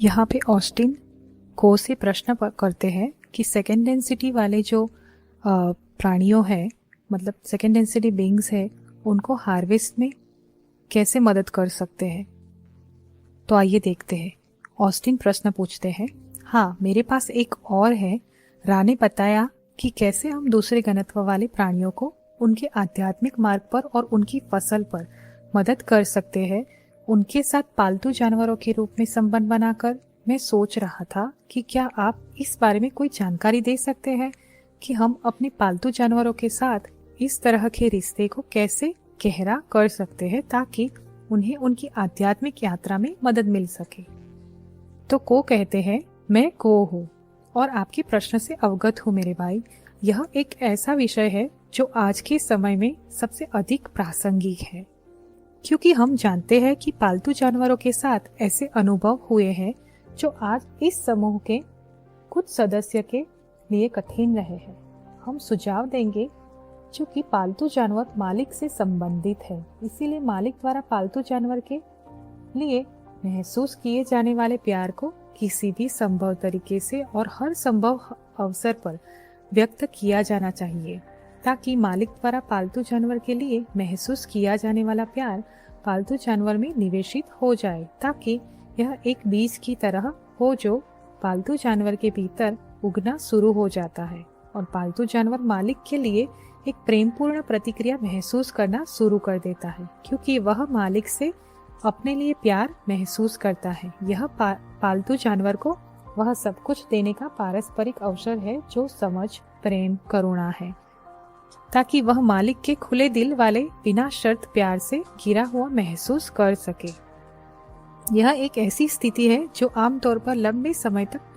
यहाँ पे ऑस्टिन को से प्रश्न करते हैं कि सेकेंड डेंसिटी वाले जो प्राणियों हैं, मतलब सेकेंड डेंसिटी बीइंग्स है, उनको हार्वेस्ट में कैसे मदद कर सकते हैं। तो आइए देखते हैं। ऑस्टिन प्रश्न पूछते हैं, हाँ मेरे पास एक और है। रा ने बताया कि कैसे हम दूसरे घनत्व वाले प्राणियों को उनके आध्यात्मिक मार्ग पर और उनकी फसल पर मदद कर सकते हैं। उनके साथ पालतू जानवरों के रूप में संबंध बनाकर मैं सोच रहा था कि क्या आप इस बारे में कोई जानकारी दे सकते हैं कि हम अपने पालतू जानवरों के साथ इस तरह के रिश्ते को कैसे गहरा कर सकते हैं ताकि उन्हें उनकी आध्यात्मिक यात्रा में मदद मिल सके। तो को कहते हैं, मैं को हूँ और आपके प्रश्न से अवगत हूँ मेरे भाई। यह एक ऐसा विषय है जो आज के समय में सबसे अधिक प्रासंगिक है, क्योंकि हम जानते हैं कि पालतू जानवरों के साथ ऐसे अनुभव हुए हैं जो आज इस समूह के कुछ सदस्य के लिए कठिन रहे हैं। हम सुझाव देंगे क्योंकि पालतू जानवर मालिक से संबंधित है, इसीलिए मालिक द्वारा पालतू जानवर के लिए महसूस किए जाने वाले प्यार को किसी भी संभव तरीके से और हर संभव अवसर पर व्यक्त किया जाना चाहिए, ताकि मालिक द्वारा पालतू जानवर के लिए महसूस किया जाने वाला प्यार पालतू जानवर में निवेशित हो जाए, ताकि यह एक बीज की तरह हो जो पालतू जानवर के भीतर उगना शुरू हो जाता है और पालतू जानवर मालिक के लिए एक प्रेमपूर्ण प्रतिक्रिया महसूस करना शुरू कर देता है, क्योंकि वह मालिक से अपने लिए प्यार महसूस करता है। यह पालतू जानवर को वह सब कुछ देने का पारस्परिक अवसर है जो समझ, प्रेम, करुणा है, ताकि वह मालिक के खुले दिल वाले बिना शर्त प्यार से घिरा हुआ महसूस कर सके। यह एक ऐसी स्थिति है जो आमतौर पर लंबे समय तक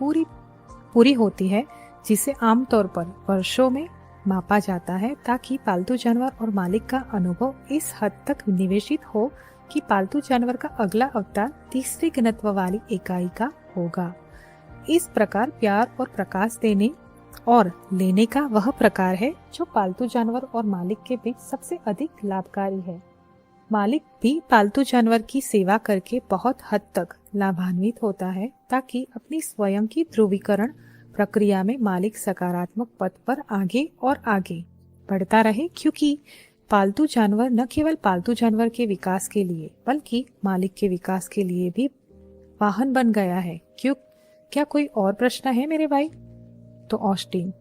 पूरी होती है, जिसे आमतौर पर वर्षों में मापा जाता है, ताकि पालतू जानवर और मालिक का अनुभव इस हद तक निवेशित हो कि पालतू जानवर का अगला अवतार तीसरे घनत्व वाली इकाई का होगा। इस प्रकार प्यार और प्रकाश देने और लेने का वह प्रकार है जो पालतू जानवर और मालिक के बीच सबसे अधिक लाभकारी है। मालिक भी पालतू जानवर की सेवा करके बहुत हद तक लाभान्वित होता है, ताकि अपनी स्वयं की ध्रुवीकरण प्रक्रिया में मालिक सकारात्मक पथ पर आगे और आगे बढ़ता रहे, क्योंकि पालतू जानवर न केवल पालतू जानवर के विकास के लिए बल्कि मालिक के विकास के लिए भी वाहन बन गया है। क्या कोई और प्रश्न है मेरे भाई? तो ऑस्टिन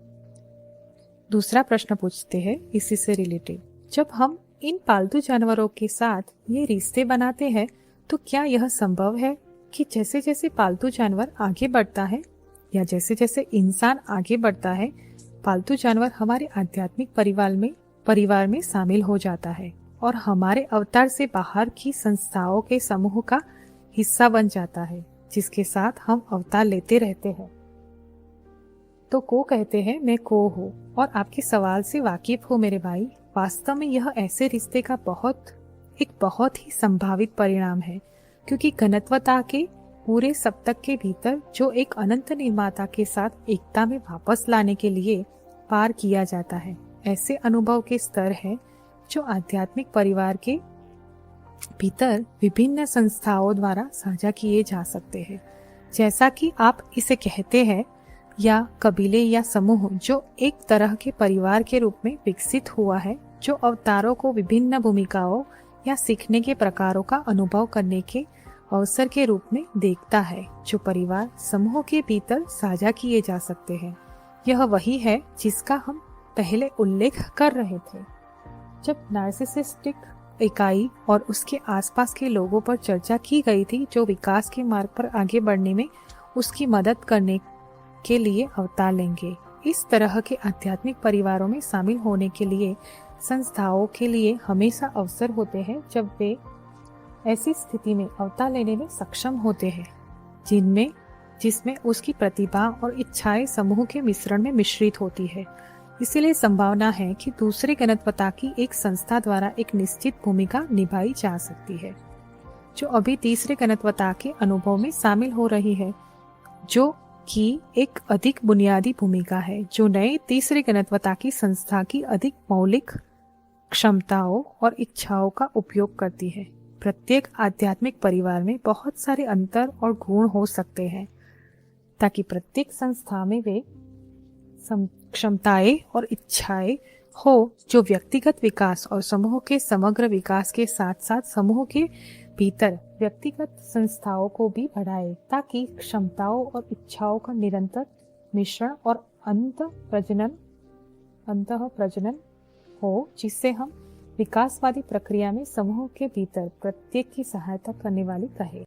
दूसरा प्रश्न पूछते हैं इसी से रिलेटेड, जब हम इन पालतू जानवरों के साथ ये रिश्ते बनाते हैं तो क्या यह संभव है कि जैसे जैसे पालतू जानवर आगे बढ़ता है या जैसे जैसे इंसान आगे बढ़ता है, पालतू जानवर हमारे आध्यात्मिक परिवार में शामिल हो जाता है और हमारे अवतार से बाहर की संस्थाओं के समूह का हिस्सा बन जाता है, जिसके साथ हम अवतार लेते रहते हैं। तो को कहते हैं, मैं को हूँ और आपके सवाल से वाकिफ हूँ मेरे भाई। वास्तव में यह ऐसे रिश्ते का बहुत ही संभावित परिणाम है, क्योंकि घनत्वता के पूरे सप्तक के भीतर जो एक अनंत निर्माता के साथ एकता में वापस लाने के लिए पार किया जाता है, ऐसे अनुभव के स्तर है जो आध्यात्मिक परिवार के भीतर विभिन्न संस्थाओं द्वारा साझा किए जा सकते हैं। जैसा कि आप इसे कहते हैं, या कबीले या समूह जो एक तरह के परिवार के रूप में विकसित हुआ है, जो अवतारों को विभिन्न भूमिकाओं या सीखने के प्रकारों का अनुभव करने के अवसर के रूप में देखता है, जो परिवार समूह के भीतर साझा किए जा सकते हैं। यह वही है जिसका हम पहले उल्लेख कर रहे थे जब नार्सिसिस्टिक इकाई और उसके आसपास के लोगों पर चर्चा की गई थी, जो विकास के मार्ग पर आगे बढ़ने में उसकी मदद करने के लिए अवतार लेंगे। इस तरह के आध्यात्मिक परिवारों में शामिल होने के लिए संस्थाओं के लिए हमेशा अवसर होते हैं जब वे ऐसी स्थिति में अवतार लेने में सक्षम होते हैं जिसमें उसकी प्रतिभा और इच्छाएं समूह के मिश्रण में मिश्रित होती है। इसलिए संभावना है कि दूसरे घनत्वता की एक संस्था द्वारा एक निश्चित भूमिका निभाई जा सकती है, जो अभी तीसरे घनत्वता के अनुभव में शामिल हो रही है, जो कि एक अधिक बुनियादी भूमिका है, जो नए तीसरे घनत्वता की संस्था की अधिक मौलिक क्षमताओं और इच्छाओं का उपयोग करती है। प्रत्येक आध्यात्मिक परिवार में बहुत सारे अंतर और गुण हो सकते हैं, ताकि प्रत्येक संस्था में वे क्षमताएं और इच्छाएं हो जो व्यक्तिगत विकास और समूह के समग्र विकास के साथ साथ समूह के भीतर व्यक्तिगत संस्थाओं को भी बढ़ाए, ताकि क्षमताओं और इच्छाओं का निरंतर मिश्रण और अंत प्रजनन हो, जिससे हम विकासवादी प्रक्रिया में समूह के भीतर प्रत्येक की सहायता करने वाली कहे।